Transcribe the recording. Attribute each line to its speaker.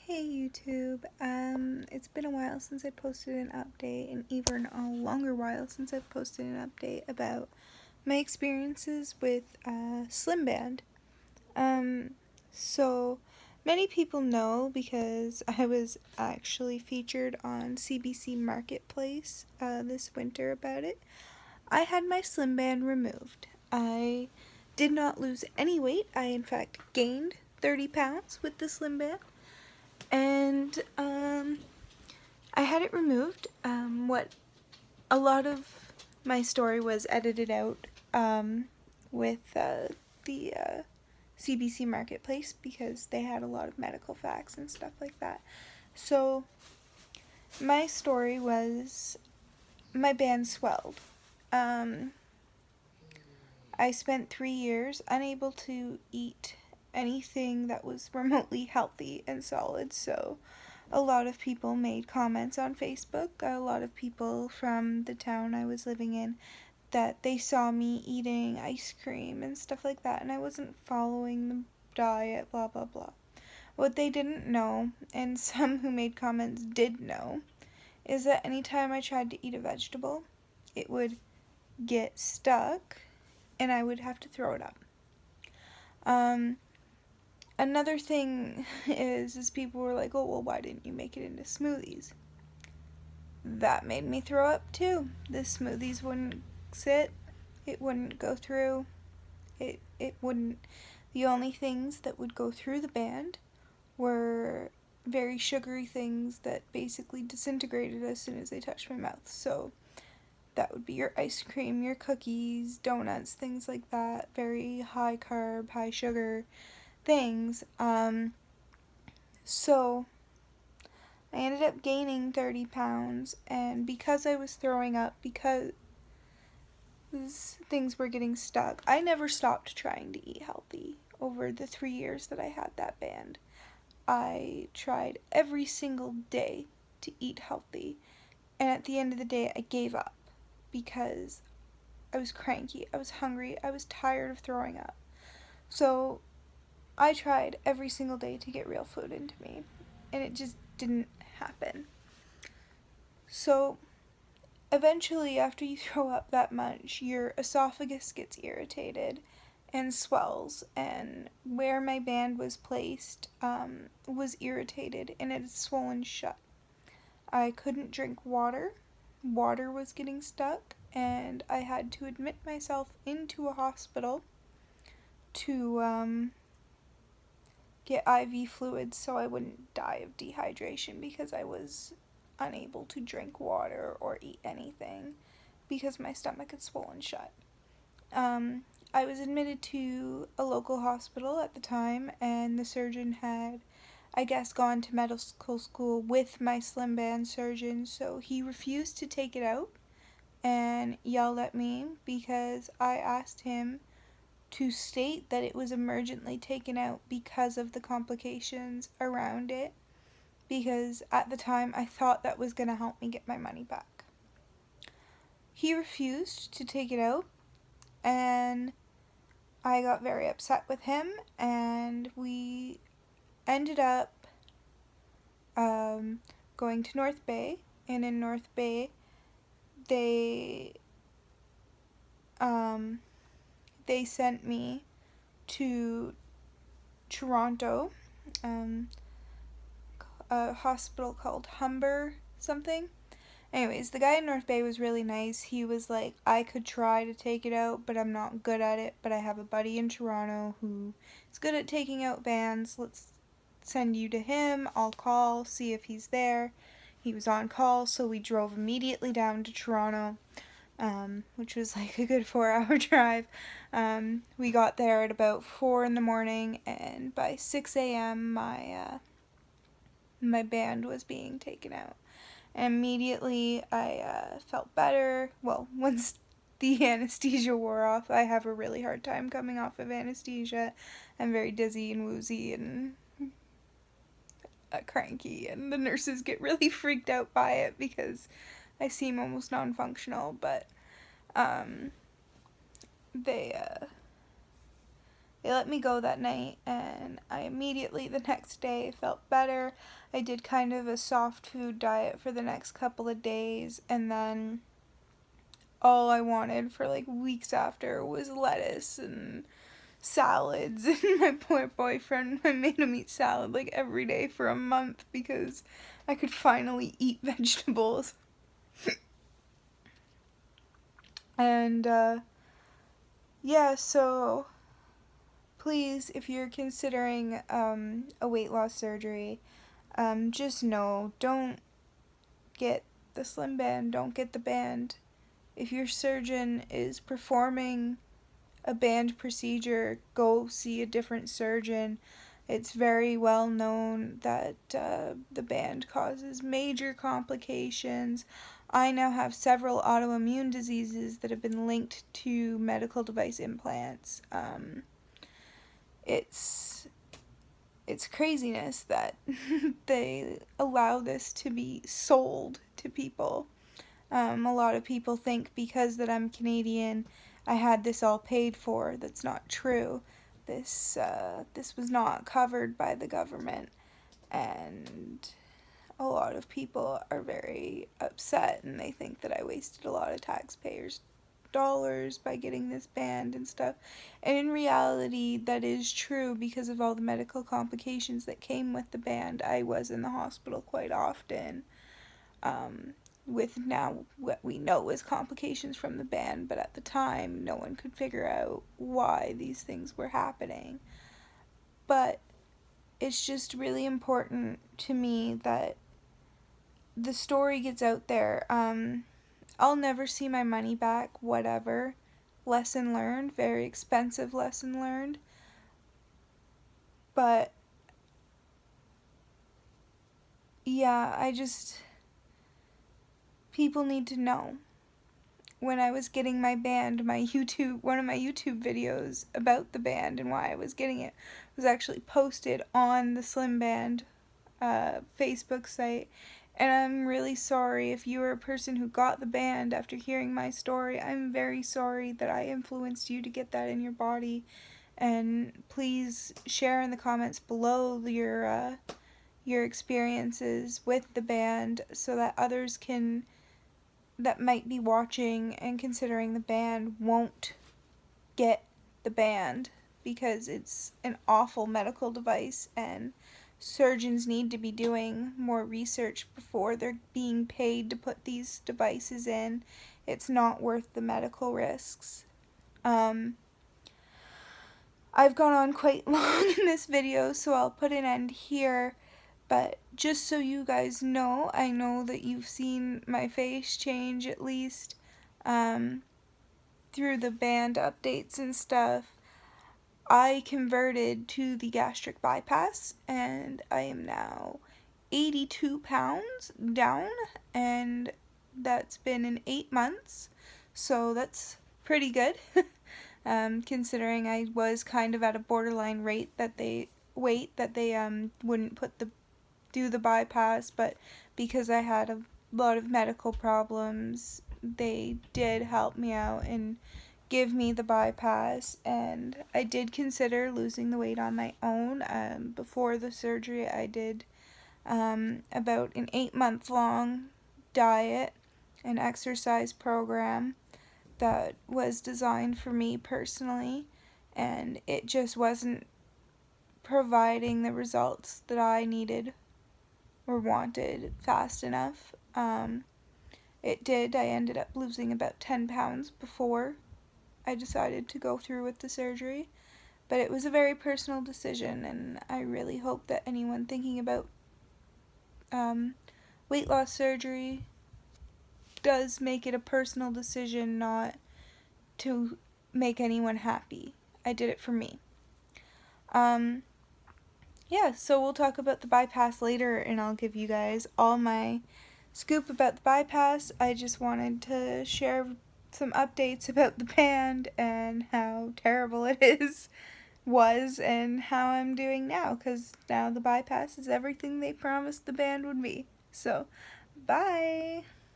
Speaker 1: Hey YouTube, it's been a while since I posted an update, and even a longer while since I've posted an update about my experiences with slimband. So many people know because I was actually featured on CBC Marketplace this winter about it. I had my slimband removed. I did not lose any weight. I in fact gained 30 pounds with the slimband. And I had it removed. What a lot of my story was edited out with the CBC Marketplace because they had a lot of medical facts and stuff like that. So my story was my band swelled. I spent 3 years unable to eat anything that was remotely healthy and solid, so a lot of people made comments on Facebook, a lot of people from the town I was living in, that they saw me eating ice cream and stuff like that, and I wasn't following the diet, blah blah blah. What they didn't know, and some who made comments did know, is that anytime I tried to eat a vegetable, it would get stuck and I would have to throw it up. Another thing is people were like, oh, well, why didn't you make it into smoothies? That made me throw up too. The smoothies wouldn't sit, it wouldn't go through, it wouldn't. The only things that would go through the band were very sugary things that basically disintegrated as soon as they touched my mouth. So that would be your ice cream, your cookies, donuts, things like that. Very high carb, high sugar things. So I ended up gaining 30 pounds, and because I was throwing up, because things were getting stuck, I never stopped trying to eat healthy over the 3 years that I had that band. I tried every single day to eat healthy, and at the end of the day, I gave up because I was cranky, I was hungry, I was tired of throwing up. So I tried every single day to get real food into me, and it just didn't happen. So eventually, after you throw up that much, your esophagus gets irritated and swells, and where my band was placed was irritated and it had swollen shut. I couldn't drink water. Water was getting stuck, and I had to admit myself into a hospital to get IV fluids so I wouldn't die of dehydration because I was unable to drink water or eat anything because my stomach had swollen shut. I was admitted to a local hospital at the time, and the surgeon had, I guess, gone to medical school with my slimband surgeon, so he refused to take it out and yelled at me because I asked him to state that it was emergently taken out because of the complications around it, because at the time I thought that was going to help me get my money back. He refused to take it out, and I got very upset with him, and we ended up going to North Bay, and in North Bay they sent me to Toronto, a hospital called Humber something. Anyways, the guy in North Bay was really nice. He was like, I could try to take it out, but I'm not good at it. But I have a buddy in Toronto who is good at taking out bands. Let's send you to him. I'll call, see if he's there. He was on call, so we drove immediately down to Toronto, which was like a good 4-hour drive. We got there at about 4 in the morning, and by 6 a.m. my band was being taken out. And immediately I felt better. Well, once the anesthesia wore off, I have a really hard time coming off of anesthesia. I'm very dizzy and woozy and cranky, and the nurses get really freaked out by it because I seem almost non-functional, but they They let me go that night, and I immediately the next day felt better. I did kind of a soft food diet for the next couple of days, and then all I wanted for like weeks after was lettuce and salads. And my poor boyfriend, I made him eat salad like every day for a month because I could finally eat vegetables. And yeah, so please, if you're considering a weight loss surgery, just know, don't get the slimband, don't get the band. If your surgeon is performing a band procedure, go see a different surgeon. It's very well known that the band causes major complications. I now have several autoimmune diseases that have been linked to medical device implants. It's craziness that they allow this to be sold to people. A lot of people think because that I'm Canadian, I had this all paid for. That's not true. This was not covered by the government, and a lot of people are very upset, and they think that I wasted a lot of taxpayers' dollars by getting this banned and stuff. And in reality, that is true because of all the medical complications that came with the band. I was in the hospital quite often. With now what we know is complications from the band, but at the time no one could figure out why these things were happening. But it's just really important to me that the story gets out there. I'll never see my money back, whatever. Lesson learned, very expensive lesson learned. But yeah, people need to know. When I was getting my band, one of my YouTube videos about the band and why I was getting it was actually posted on the Slimband Facebook site. And I'm really sorry if you are a person who got the band after hearing my story. I'm very sorry that I influenced you to get that in your body. And please share in the comments below your experiences with the band so that others that might be watching and considering the band won't get the band, because it's an awful medical device and surgeons need to be doing more research before they're being paid to put these devices in. It's not worth the medical risks. I've gone on quite long in this video, so I'll put an end here. But just so you guys know, I know that you've seen my face change at least through the band updates and stuff. I converted to the gastric bypass, and I am now 82 pounds down, and that's been in 8 months, so that's pretty good. Considering I was kind of at a borderline weight that they wouldn't do the bypass, but because I had a lot of medical problems, they did help me out and give me the bypass. And I did consider losing the weight on my own. Before the surgery, I did about an 8-month long diet and exercise program that was designed for me personally, and it just wasn't providing the results that I needed or wanted fast enough. It did. I ended up losing about 10 pounds before I decided to go through with the surgery, but it was a very personal decision, and I really hope that anyone thinking about weight loss surgery does make it a personal decision, not to make anyone happy. I did it for me. Yeah, so we'll talk about the bypass later, and I'll give you guys all my scoop about the bypass. I just wanted to share some updates about the band and how terrible it was, and how I'm doing now, because now the bypass is everything they promised the band would be. So, bye!